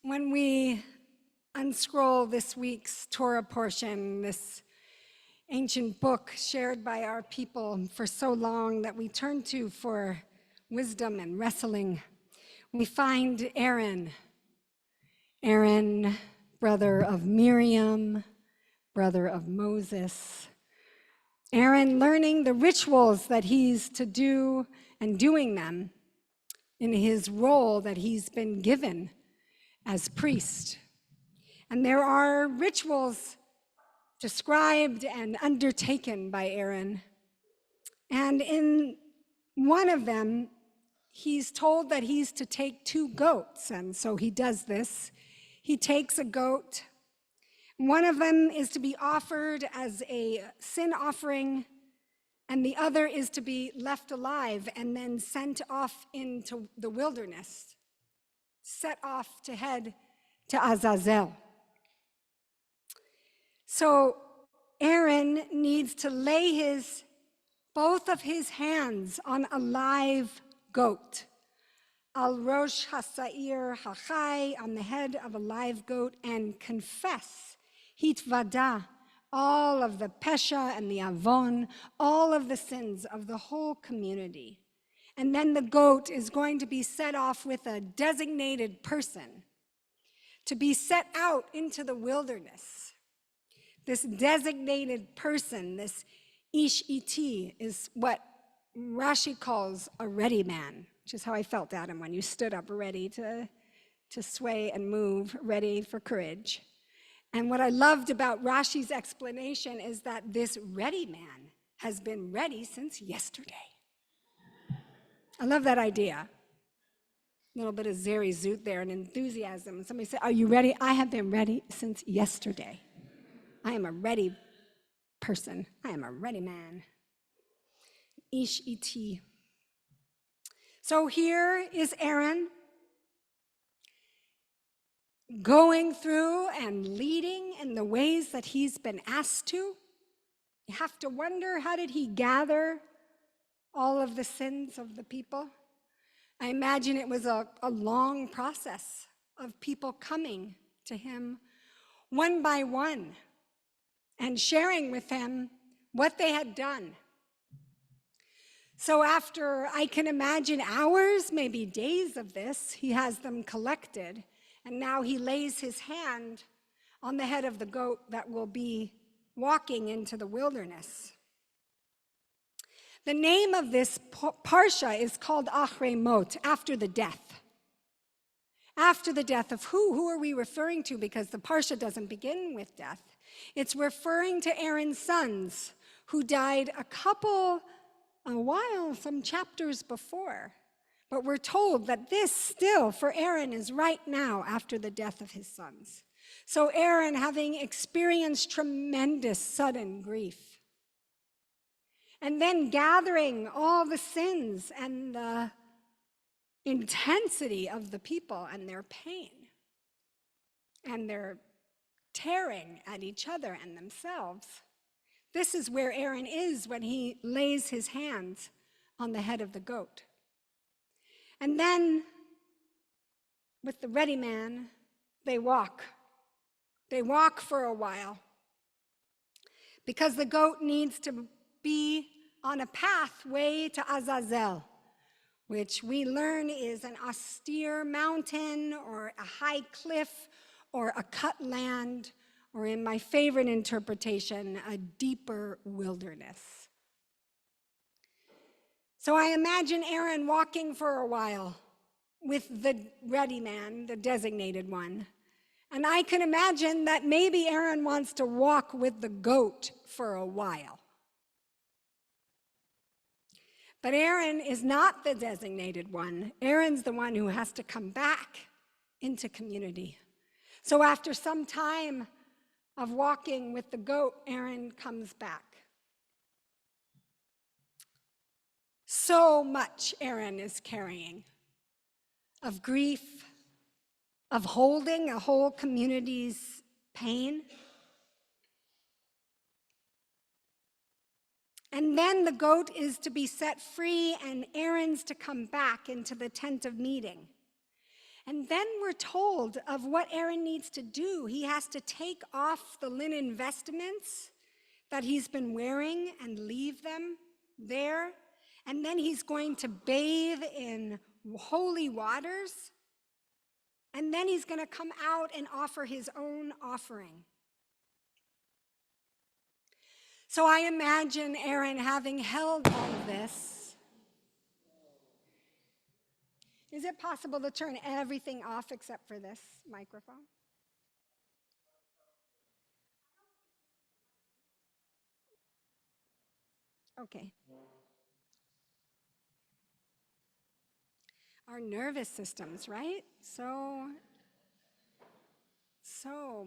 When we unscroll this week's Torah portion, this ancient book shared by our people for so long that we turn to for wisdom and wrestling, we find Aaron, brother of Miriam, brother of Moses. Aaron learning the rituals that he's to do and doing them in his role that he's been given as priest. And there are rituals described and undertaken by Aaron. And in one of them, he's told that he's to take 2 goats, and so he does this. He takes a goat. One of them is to be offered as a sin offering, and the other is to be left alive and then sent off into the wilderness, set off to head to Azazel. So Aaron needs to lay both of his hands on a live goat, al rosh hasair hachai, on the head of a live goat, and confess, hitvada, all of the pesha and the avon, all of the sins of the whole community. And then the goat is going to be set off with a designated person to be set out into the wilderness. This designated person, this ish iti, is what Rashi calls a ready man, which is how I felt, Adam, when you stood up ready to sway and move, ready for courage. And what I loved about Rashi's explanation is that this ready man has been ready since yesterday. I love that idea. A little bit of zeri-zoot there and enthusiasm. And somebody said, "Are you ready?" I have been ready since yesterday. I am a ready person. I am a ready man. Ish iti. So here is Aaron going through and leading in the ways that he's been asked to. You have to wonder, how did he gather all of the sins of the people? I imagine it was a long process of people coming to him one by one and sharing with him what they had done. So after, I can imagine, hours, maybe days of this, he has them collected, and now he lays his hand on the head of the goat that will be walking into the wilderness. The name of this parsha is called Achrei Mot, after the death. After the death of who? Who are we referring to? Because the parsha doesn't begin with death. It's referring to Aaron's sons, who died some chapters before. But we're told that this still, for Aaron, is right now after the death of his sons. So Aaron, having experienced tremendous sudden grief, and then gathering all the sins and the intensity of the people and their pain and their tearing at each other and themselves. This is where Aaron is when he lays his hands on the head of the goat. And then, with the ready man, they walk. They walk for a while, because the goat needs to be on a pathway to Azazel, which we learn is an austere mountain or a high cliff or a cut land, or in my favorite interpretation, a deeper wilderness. So I imagine Aaron walking for a while with the ready man, the designated one. And I can imagine that maybe Aaron wants to walk with the goat for a while. But Aaron is not the designated one. Aaron's the one who has to come back into community. So after some time of walking with the goat, Aaron comes back. So much Aaron is carrying of grief, of holding a whole community's pain. And then the goat is to be set free, and Aaron's to come back into the tent of meeting. And then we're told of what Aaron needs to do. He has to take off the linen vestments that he's been wearing and leave them there. And then he's going to bathe in holy waters. And then he's going to come out and offer his own offering. So I imagine Aaron having held all of this. Is it possible to turn everything off except for this microphone? Okay. Our nervous systems, right? So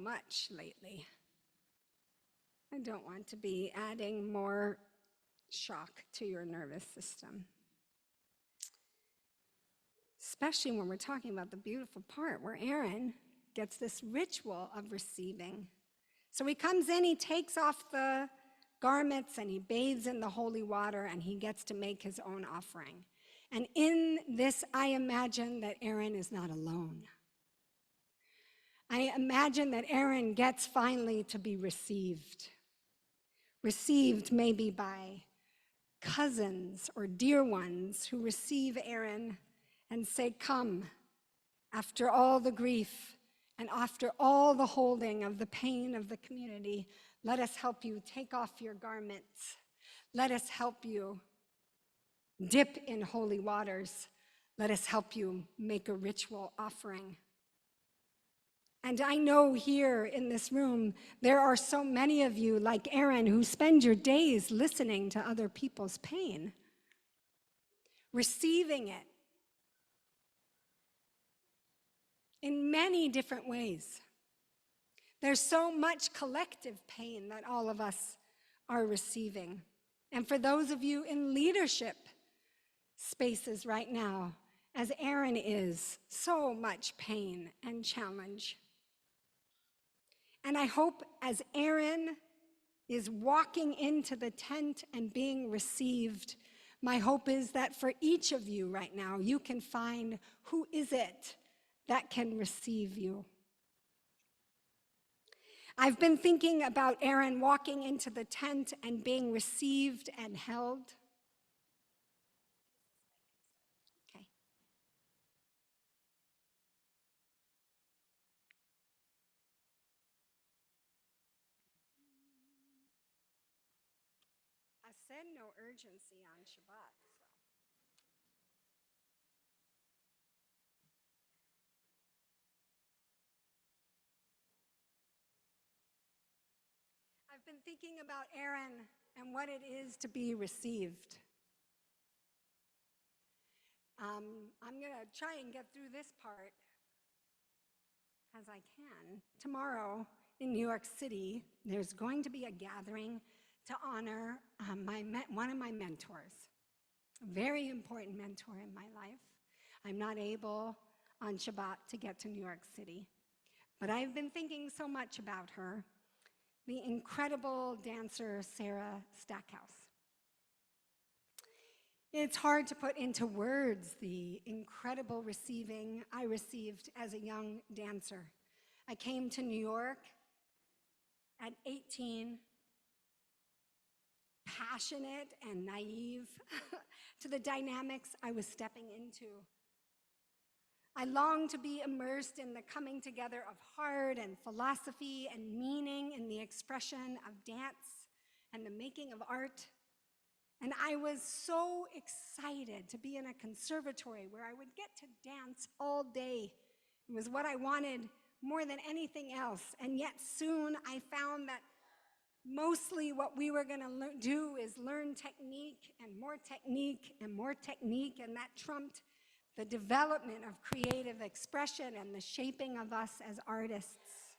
much lately. I don't want to be adding more shock to your nervous system. Especially when we're talking about the beautiful part where Aaron gets this ritual of receiving. So he comes in, he takes off the garments, and he bathes in the holy water, and he gets to make his own offering. And in this, I imagine that Aaron is not alone. I imagine that Aaron gets finally to be received. Received maybe by cousins or dear ones who receive Aaron and say, "Come, after all the grief and after all the holding of the pain of the community, let us help you take off your garments. Let us help you dip in holy waters. Let us help you make a ritual offering." And I know here in this room, there are so many of you like Aaron who spend your days listening to other people's pain, receiving it in many different ways. There's so much collective pain that all of us are receiving. And for those of you in leadership spaces right now, as Aaron is, so much pain and challenge. And I hope as Aaron is walking into the tent and being received, my hope is that for each of you right now, you can find who is it that can receive you. I've been thinking about Aaron walking into the tent and being received and held. Okay. I said no urgency on Shabbat. I've been thinking about Aaron and what it is to be received. I'm going to try and get through this part as I can. Tomorrow in New York City, there's going to be a gathering to honor one of my mentors, a very important mentor in my life. I'm not able on Shabbat to get to New York City, but I've been thinking so much about her, the incredible dancer Sarah Stackhouse. It's hard to put into words the incredible receiving I received as a young dancer. I came to New York at 18, passionate and naive to the dynamics I was stepping into. I longed to be immersed in the coming together of heart and philosophy and meaning in the expression of dance and the making of art. And I was so excited to be in a conservatory where I would get to dance all day. It was what I wanted more than anything else. And yet soon I found that mostly what we were going to do is learn technique and more technique and more technique, and that trumped the development of creative expression and the shaping of us as artists.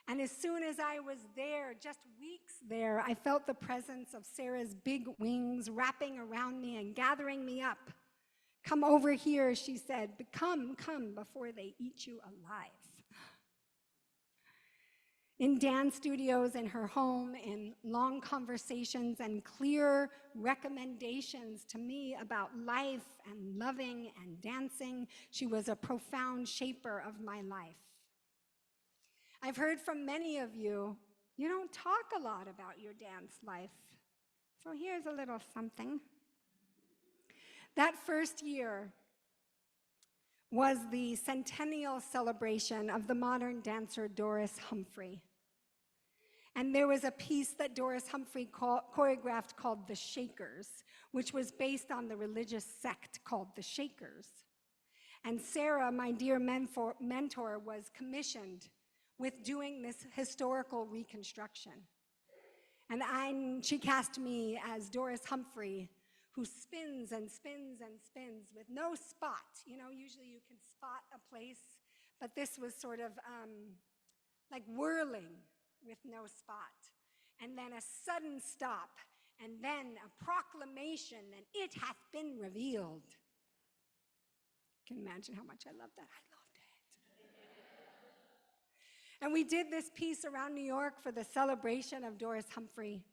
And as soon as I was there, just weeks there, I felt the presence of Sarah's big wings wrapping around me and gathering me up. "Come over here," she said. "Come before they eat you alive." in dance studios in her home, in long conversations and clear recommendations to me about life and loving and dancing. She was a profound shaper of my life. I've heard from many of you, you don't talk a lot about your dance life. So here's a little something. That first year was the centennial celebration of the modern dancer Doris Humphrey. And there was a piece that Doris Humphrey choreographed called The Shakers, which was based on the religious sect called the Shakers. And Sarah, my dear mentor, was commissioned with doing this historical reconstruction. And she cast me as Doris Humphrey, who spins and spins and spins with no spot. You know, usually you can spot a place, but this was sort of like whirling with no spot. And then a sudden stop, and then a proclamation, and it hath been revealed. You can imagine how much I loved that. I loved it. And we did this piece around New York for the celebration of Doris Humphrey,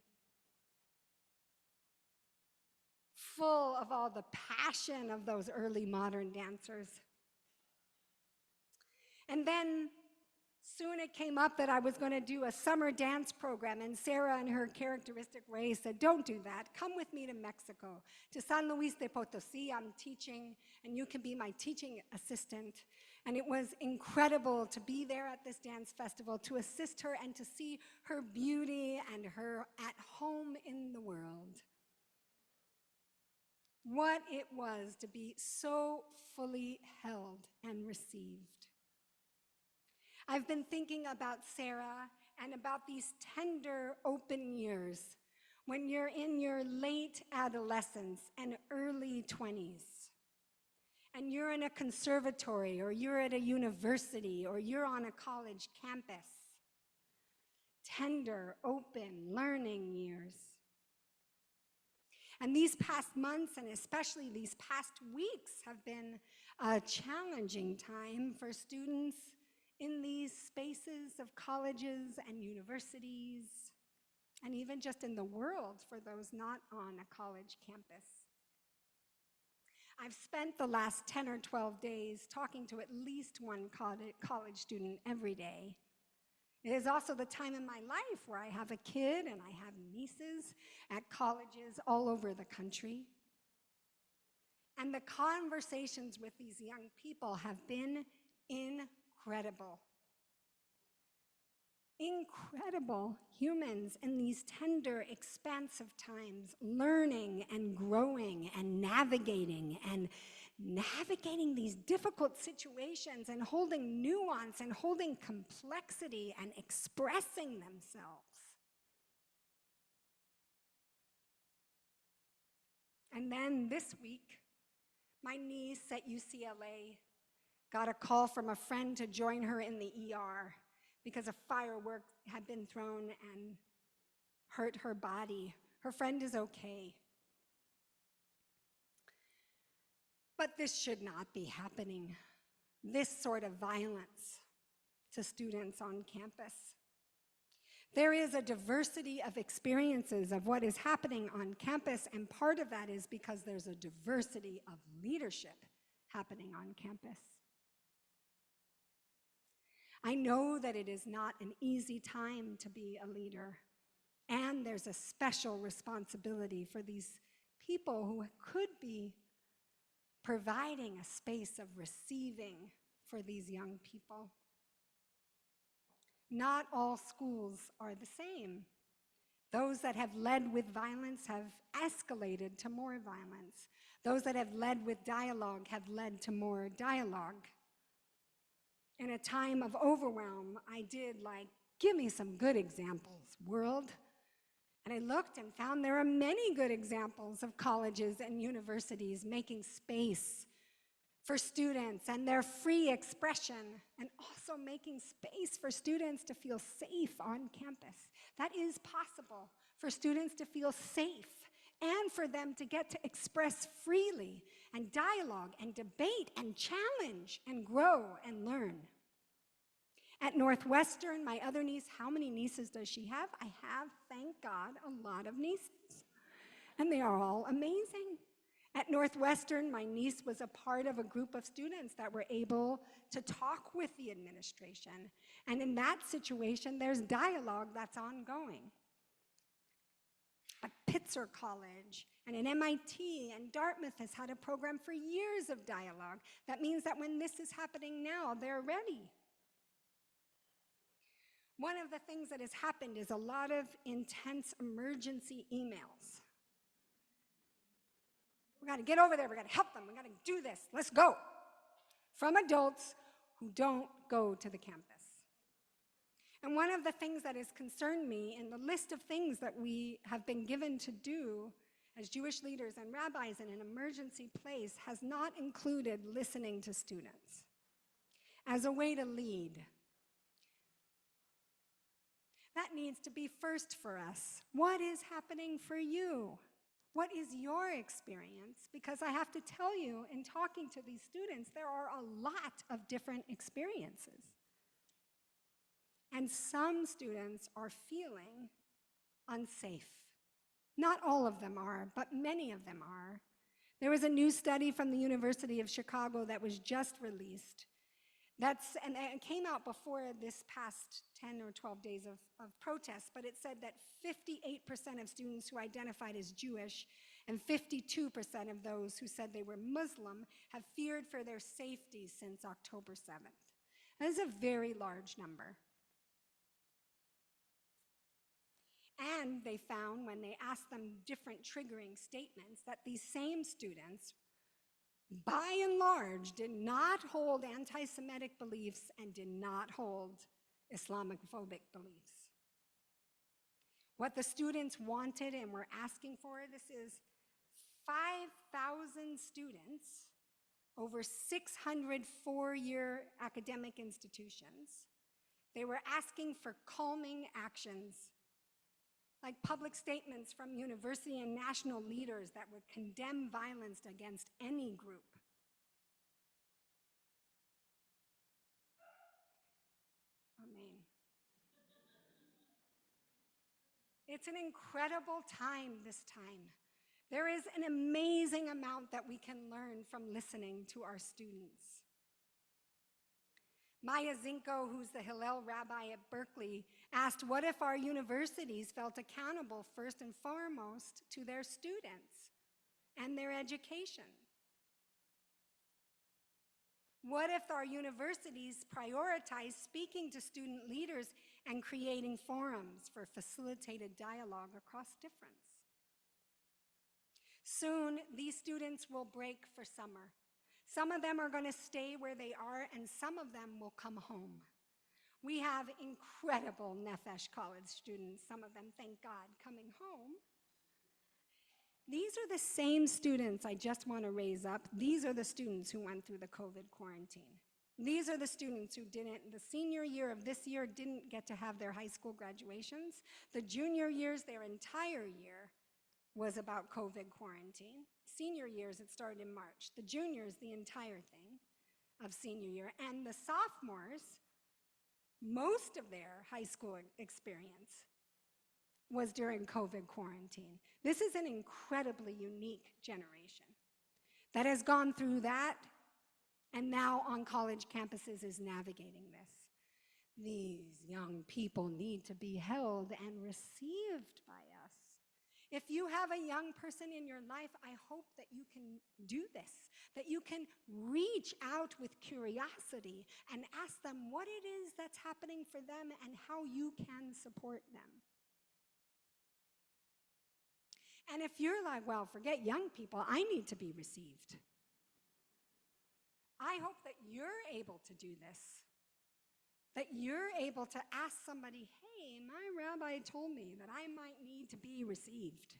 full of all the passion of those early modern dancers. And then soon it came up that I was going to do a summer dance program, and Sarah, in her characteristic way, said, don't do that. Come with me to Mexico, to San Luis de Potosí. I'm teaching, and you can be my teaching assistant. And it was incredible to be there at this dance festival, to assist her and to see her beauty and her at home in the world. What it was to be so fully held and received. I've been thinking about Sarah and about these tender, open years when you're in your late adolescence and early 20s, and you're in a conservatory, or you're at a university, or you're on a college campus. Tender, open, learning years. And these past months, and especially these past weeks, have been a challenging time for students in these spaces of colleges and universities, and even just in the world for those not on a college campus. I've spent the last 10 or 12 days talking to at least one college student every day. It is also the time in my life where I have a kid and I have nieces at colleges all over the country. And the conversations with these young people have been incredible. Incredible humans in these tender, expansive times, learning and growing and navigating these difficult situations and holding nuance and holding complexity and expressing themselves. And then this week, my niece at UCLA got a call from a friend to join her in the ER because a firework had been thrown and hurt her body. Her friend is okay. But this should not be happening, this sort of violence to students on campus. There is a diversity of experiences of what is happening on campus, and part of that is because there's a diversity of leadership happening on campus. I know that it is not an easy time to be a leader, and there's a special responsibility for these people who could be providing a space of receiving for these young people. Not all schools are the same. Those that have led with violence have escalated to more violence. Those that have led with dialogue have led to more dialogue. In a time of overwhelm, I did give me some good examples, world. And I looked and found there are many good examples of colleges and universities making space for students and their free expression, and also making space for students to feel safe on campus. That is possible, for students to feel safe and for them to get to express freely and dialogue and debate and challenge and grow and learn. At Northwestern, my other niece, how many nieces does she have? I have, thank God, a lot of nieces. And they are all amazing. At Northwestern, my niece was a part of a group of students that were able to talk with the administration. And in that situation, there's dialogue that's ongoing. At Pitzer College and at MIT and Dartmouth has had a program for years of dialogue. That means that when this is happening now, they're ready. One of the things that has happened is a lot of intense emergency emails. We got to get over there, we got to help them, we got to do this, let's go. From adults who don't go to the campus. And one of the things that has concerned me in the list of things that we have been given to do as Jewish leaders and rabbis in an emergency place has not included listening to students as a way to lead. That needs to be first for us. What is happening for you? What is your experience? Because I have to tell you, in talking to these students, there are a lot of different experiences. And some students are feeling unsafe. Not all of them are, but many of them are. There was a new study from the University of Chicago that was just released. And it came out before this past 10 or 12 days of protests, but it said that 58% of students who identified as Jewish and 52% of those who said they were Muslim have feared for their safety since October 7th. That is a very large number. And they found, when they asked them different triggering statements, that these same students, by and large, did not hold anti-Semitic beliefs and did not hold Islamophobic beliefs. What the students wanted and were asking for, this is 5,000 students over 600 four-year academic institutions. They were asking for calming actions, like public statements from university and national leaders that would condemn violence against any group. Amen. It's an incredible time this time. There is an amazing amount that we can learn from listening to our students. Maya Zinko, who's the Hillel rabbi at Berkeley, asked, what if our universities felt accountable first and foremost to their students and their education? What if our universities prioritize speaking to student leaders and creating forums for facilitated dialogue across difference? Soon, these students will break for summer. Some of them are going to stay where they are, and some of them will come home. We have incredible Nefesh college students, some of them, thank God, coming home. These are the same students I just want to raise up. These are the students who went through the COVID quarantine. These are the students who didn't, the senior year of this year didn't get to have their high school graduations. The junior years, their entire year was about COVID quarantine. Senior years, it started in March. The juniors, the entire thing of senior year. And the sophomores, most of their high school experience was during COVID quarantine. This is an incredibly unique generation that has gone through that and now on college campuses is navigating this. These young people need to be held and received by us. If you have a young person in your life, I hope that you can do this, that you can reach out with curiosity and ask them what it is that's happening for them and how you can support them. And if you're like, well, forget young people, I need to be received. I hope that you're able to do this, that you're able to ask somebody, hey, my rabbi told me that I might need to be received.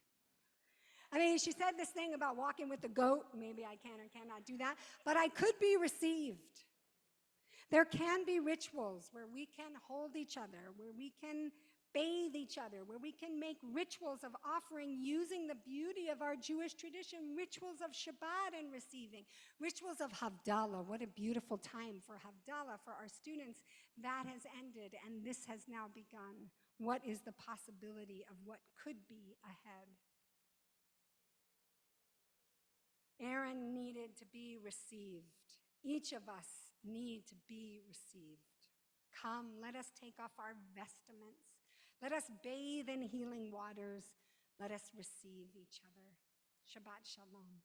I mean, she said this thing about walking with the goat. Maybe I can or cannot do that, but I could be received. There can be rituals where we can hold each other, where we can bathe each other, where we can make rituals of offering using the beauty of our Jewish tradition, rituals of Shabbat and receiving, rituals of Havdalah. What a beautiful time for Havdalah for our students. That has ended, and this has now begun. What is the possibility of what could be ahead? Aaron needed to be received. Each of us need to be received. Come, let us take off our vestments. Let us bathe in healing waters. Let us receive each other. Shabbat Shalom.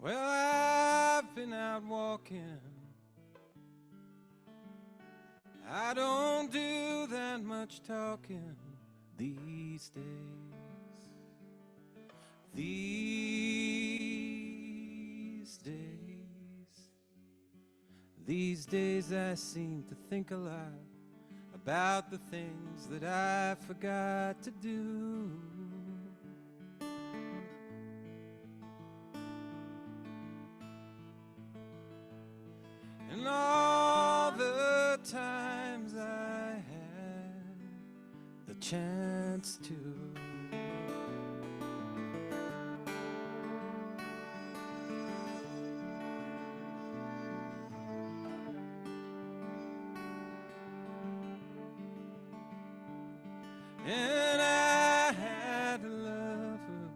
Well, I've been out walking. I don't do that much talking these days. These days I seem to think a lot about the things that I forgot to do. And all the times I had the chance to. And I had a lover,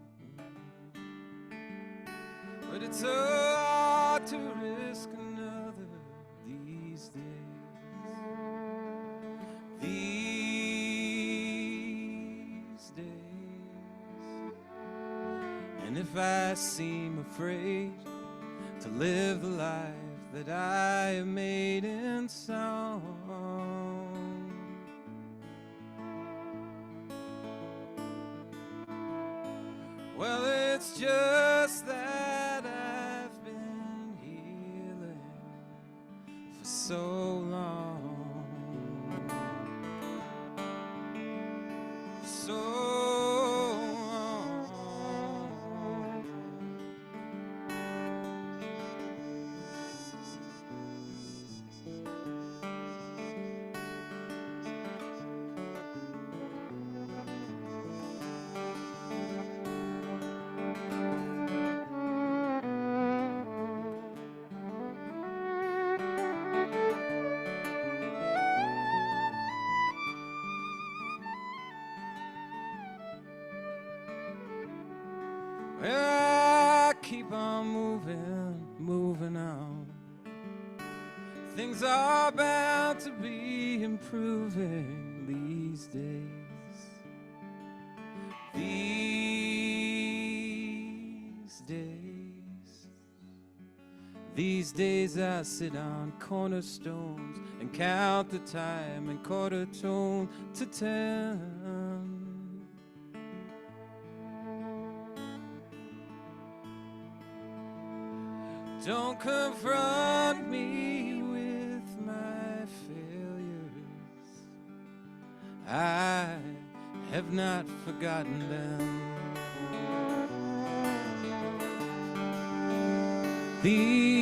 but it's so hard to risk another these days. These days. And if I seem afraid to live the life that I have made in song, well, it's just that I've been healing for so long. So long. Well, I keep on moving on. Things are bound to be improving these days. These days I sit on cornerstones and count the time and quarter tone to 10. Don't confront me with my failures. I have not forgotten them. These